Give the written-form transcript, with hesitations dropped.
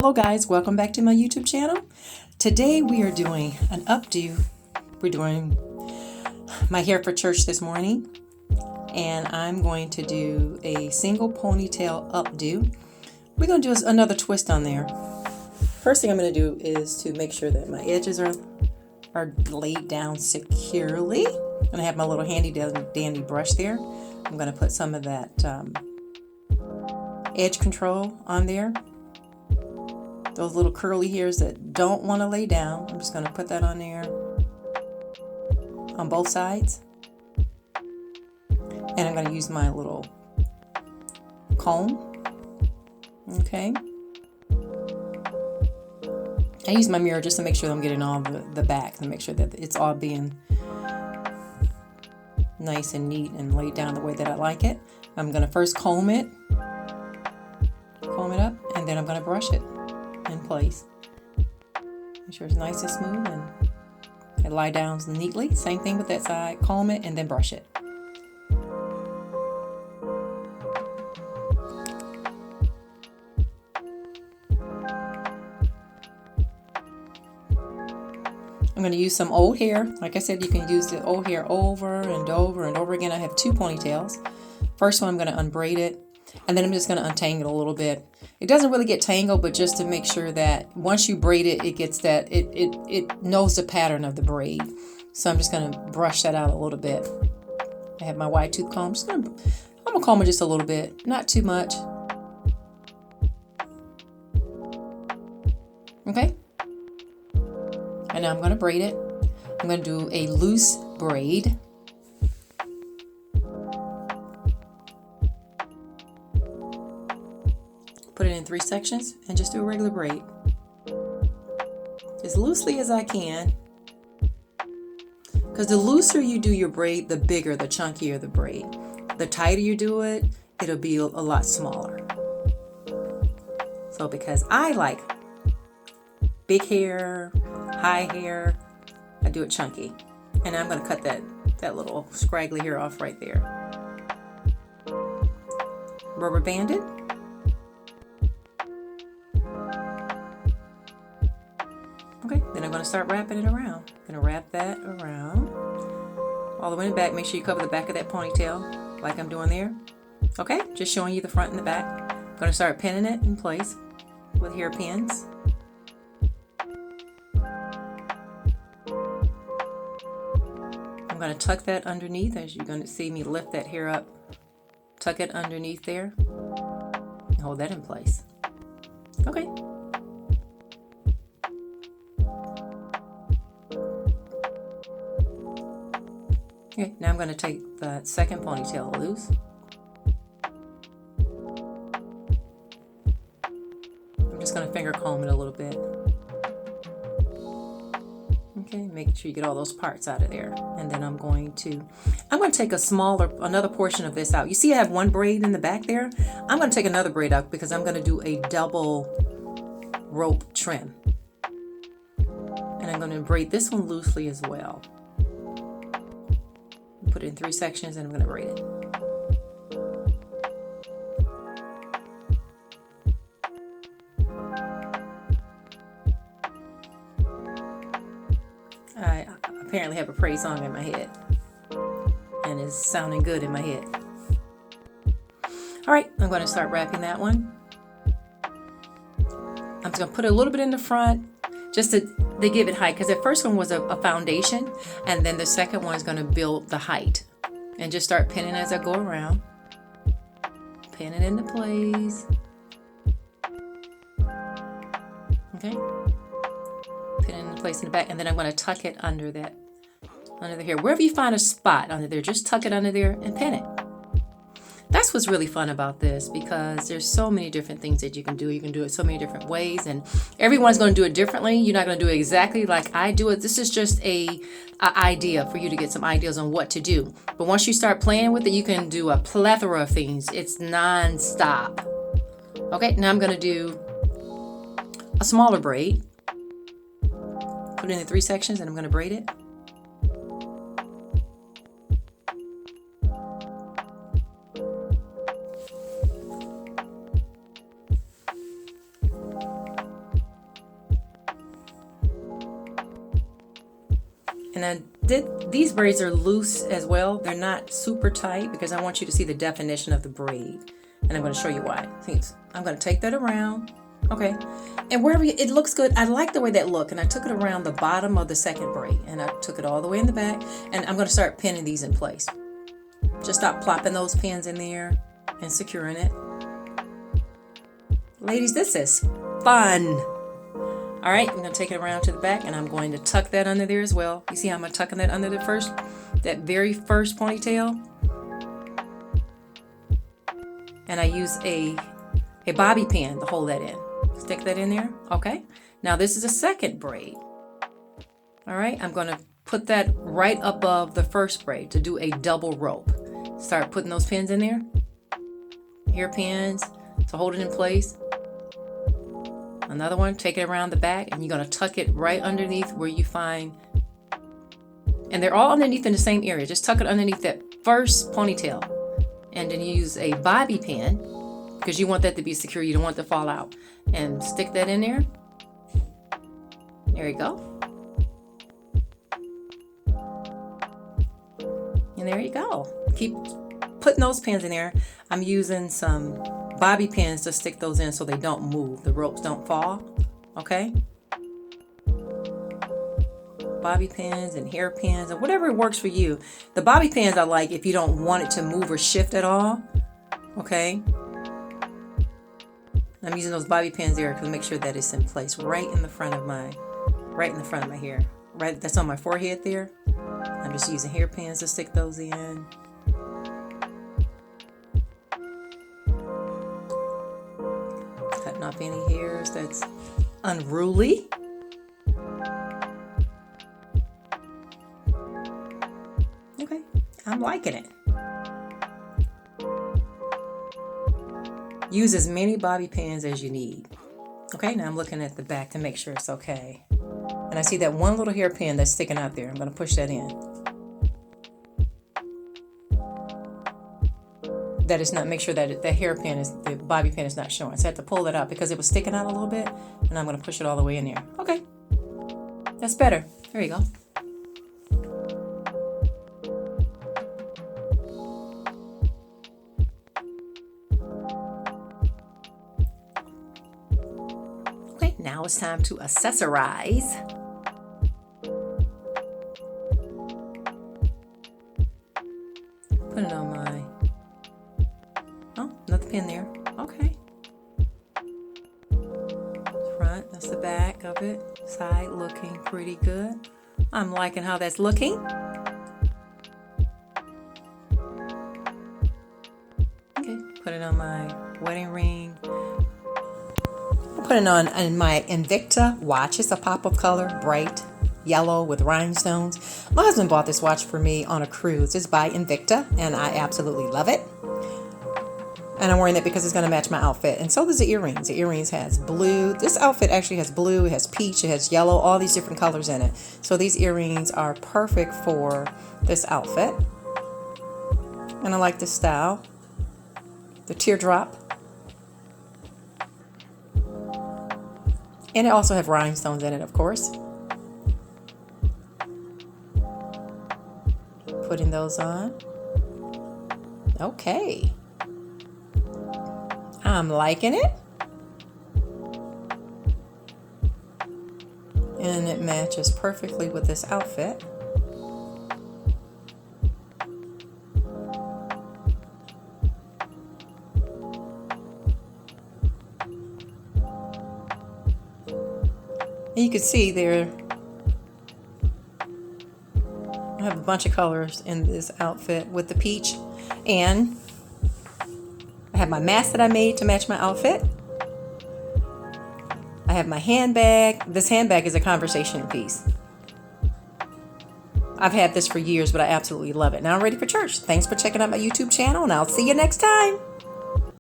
Hello guys, welcome back to my YouTube channel. Today we are doing an updo. We're doing my hair for church this morning, and I'm going to do a single ponytail updo. We're going to do another twist on there. First thing I'm going to do is to make sure that my edges are laid down securely. I'm going to have my little handy dandy brush there. I'm going to put some of that edge control on there. Those little curly hairs that don't want to lay down, I'm just going to put that on there on both sides. And I'm going to use my little comb. Okay. I use my mirror just to make sure that I'm getting all the back, to make sure that it's all being nice and neat and laid down the way that I like it. I'm going to first comb it up, and then I'm going to brush it in place. Make sure it's nice and smooth and it lie down neatly. Same thing with that side. Comb it and then brush it. I'm going to use some old hair. Like I said, you can use the old hair over and over and over again. I have two ponytails. First one, I'm going to unbraid it, and then I'm just going to untangle it a little bit. It doesn't really get tangled, but just to make sure that once you braid it, it gets that, it knows the pattern of the braid. So I'm just going to brush that out a little bit. I have my wide tooth comb. I'm going to comb it just a little bit, not too much. Okay. And now I'm going to braid it. I'm going to do a loose braid. Put it in 3 sections and just do a regular braid. As loosely as I can. Because the looser you do your braid, the bigger, the chunkier the braid. The tighter you do it, it'll be a lot smaller. So because I like big hair, high hair, I do it chunky. And I'm going to cut that little scraggly hair off right there. Rubber band it. Okay, then I'm going to start wrapping it around. I'm going to wrap that around all the way in the back. Make sure you cover the back of that ponytail like I'm doing there. Okay, just showing you the front and the back. I'm going to start pinning it in place with hair pins. I'm going to tuck that underneath, as you're going to see me lift that hair up. Tuck it underneath there and hold that in place. Okay. Okay, now I'm going to take the second ponytail loose. I'm just going to finger comb it a little bit. Okay, make sure you get all those parts out of there. And then I'm going to take another portion of this out. You see I have one braid in the back there? I'm going to take another braid out because I'm going to do a double rope trim. And I'm going to braid this one loosely as well. Put it in 3 sections and I'm going to braid it. I apparently have a praise song in my head and it's sounding good in my head. All right, I'm going to start wrapping that one. I'm just going to put a little bit in the front just to give it height, because the first one was a foundation, and then the second one is going to build the height. And just start pinning as I go around. Pin it into place. Okay. Pin it into place in the back, and then I'm going to tuck it under the hair. Wherever you find a spot under there, just tuck it under there and pin it. That's what's really fun about this, because there's so many different things that you can do. You can do it so many different ways, and everyone's going to do it differently. You're not going to do it exactly like I do it. This is just a idea for you to get some ideas on what to do. But once you start playing with it, you can do a plethora of things. It's non-stop. Okay, now I'm going to do a smaller braid. Put it in 3 sections, and I'm going to braid it. And I these braids are loose as well. They're not super tight because I want you to see the definition of the braid. And I'm going to show you why. I'm going to take that around. Okay. And wherever it looks good, I like the way that look. And I took it around the bottom of the second braid. And I took it all the way in the back. And I'm going to start pinning these in place. Just stop plopping those pins in there and securing it. Ladies, this is fun. All right, I'm going to take it around to the back and I'm going to tuck that under there as well. You see how I'm tucking that under that very first ponytail? And I use a bobby pin to hold that in. Stick that in there. Okay. Now this is a second braid. All right, I'm going to put that right above the first braid to do a double rope. Start putting those pins in there. Hairpins to hold it in place. Another one, take it around the back and you're going to tuck it right underneath where you find, and they're all underneath in the same area. Just tuck it underneath that first ponytail and then use a bobby pin because you want that to be secure. You don't want it to fall out. And stick that in there. There you go. And there you go. Keep putting those pins in there. I'm using some bobby pins to stick those in so they don't move. The ropes don't fall. Okay? Bobby pins and hair pins and whatever works for you. The bobby pins I like if you don't want it to move or shift at all. Okay? I'm using those bobby pins there to make sure that it's in place right in the front of my hair. Right, that's on my forehead there. I'm just using hairpins to stick those in. Cutting off any hairs that's unruly. Okay, I'm liking it. Use as many bobby pins as you need. Okay, now I'm looking at the back to make sure it's okay. And I see that one little hairpin that's sticking out there. I'm going to push that in. That is not, make sure that the hairpin is, the bobby pin is not showing. So I have to pull that out because it was sticking out a little bit. And I'm going to push it all the way in there. Okay. That's better. There you go. Okay, now it's time to accessorize. Put it on my, another pin there. Okay. Front, that's the back of it. Side looking pretty good. I'm liking how that's looking. Okay, put it on my wedding ring. Put it on in my Invicta watch. It's a pop of color, bright yellow with rhinestones. My husband bought this watch for me on a cruise. It's by Invicta, and I absolutely love it. And I'm wearing it because it's going to match my outfit. And so does the earrings. The earrings has blue. This outfit actually has blue, it has peach, it has yellow, all these different colors in it. So these earrings are perfect for this outfit. And I like this style. The teardrop. And it also have rhinestones in it, of course. Putting those on. Okay. I'm liking it. And it matches perfectly with this outfit. And you can see there, I have a bunch of colors in this outfit with the peach, and I have my mask that I made to match my outfit. I have my handbag. This handbag is a conversation piece. I've had this for years, but I absolutely love it. Now I'm ready for church. Thanks for checking out my YouTube channel, and I'll see you next time.